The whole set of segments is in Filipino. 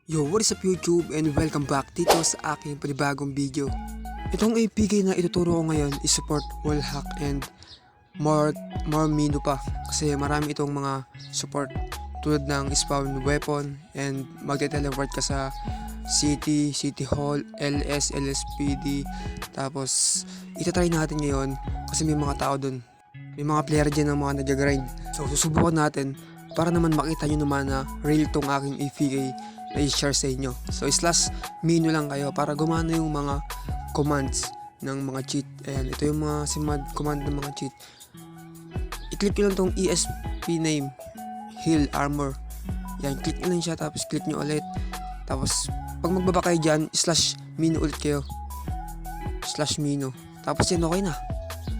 Yo, what is up YouTube and welcome back dito sa aking panibagong video. Itong APK na ituturo ko ngayon is support wall hack and more mino pa kasi marami itong mga support tulad ng spawn weapon and magte-teleport ka sa city hall, LS, LSPD. Tapos itatry natin ngayon kasi may mga tao dun. May mga player dyan na mga nag-grind. So susubukan natin para naman makita nyo naman na real tong aking APK na i-share sa inyo. So slash menu lang kayo para gumana yung mga commands ng mga cheat. Ayan, ito yung mga simad command ng mga cheat. I-click nyo lang tong ESP name, heal armor. Yan, click nyo lang siya tapos click nyo ulit. Tapos pag magbaba kayo dyan, slash menu ulit kayo. Slash menu. Tapos yan, okay na.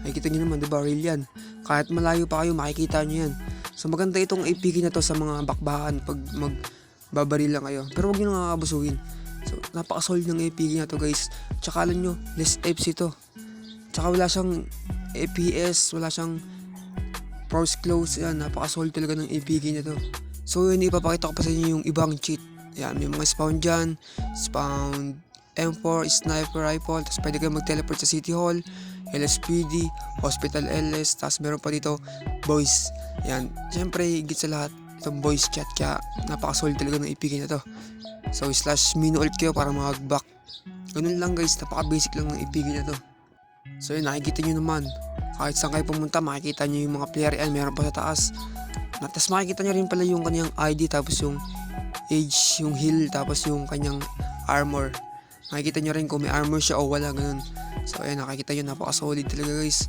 Nakikita nyo naman, diba? Real yan. Kahit malayo pa kayo, makikita nyo yan. So maganda itong APK na to sa mga bakbakan pag magbabaril lang kayo. Pero huwag nyo nang kakabusuhin. So napaka-solid ng APK na to guys. Tsaka alam nyo, less apes ito. Tsaka wala siyang APS, wala siyang force close. Yan, napaka-solid talaga ng APK na to. So yun, ipapakita ko pa sa inyo yung ibang cheat. Yan, may mga spawn dyan. Spawn M4, sniper rifle. Tapos pwede kayo mag-teleport sa City Hall, LSPD, Hospital LS. Tapos meron pa dito voice. Yan, syempre higit sa lahat itong voice chat, kaya napaka-solid talaga ng APK na to. So slash menu ulit kayo para mag-back. Ganun lang guys, napaka-basic lang ng APK na to. So yun, nakikita nyo naman, kahit saan kayo pumunta makikita nyo yung mga player. Yan, meron pa sa taas. Tapos makikita nyo rin pala yung kanyang ID, tapos yung age, yung heal, tapos yung kanyang armor. Makikita nyo rin kung may armor siya o wala, ganun. So ayun, nakikita nyo, napaka-solid talaga guys.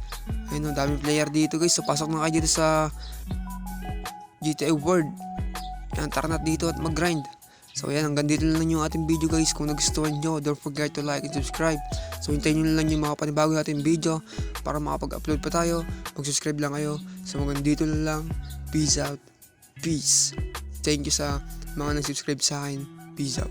Ayun, daming player dito guys. So pasok na kayo dito sa GTA World. Yan, tara na dito at mag-grind. So ayan, hanggang dito lang yung ating video guys. Kung nagustuhan nyo, don't forget to like and subscribe. So hintayin nyo lang yung mga panibago natin video para makapag-upload pa tayo. Mag-subscribe lang kayo. So hanggang dito lang. Peace out. Peace. Thank you sa mga nag-subscribe sa akin. Peace out.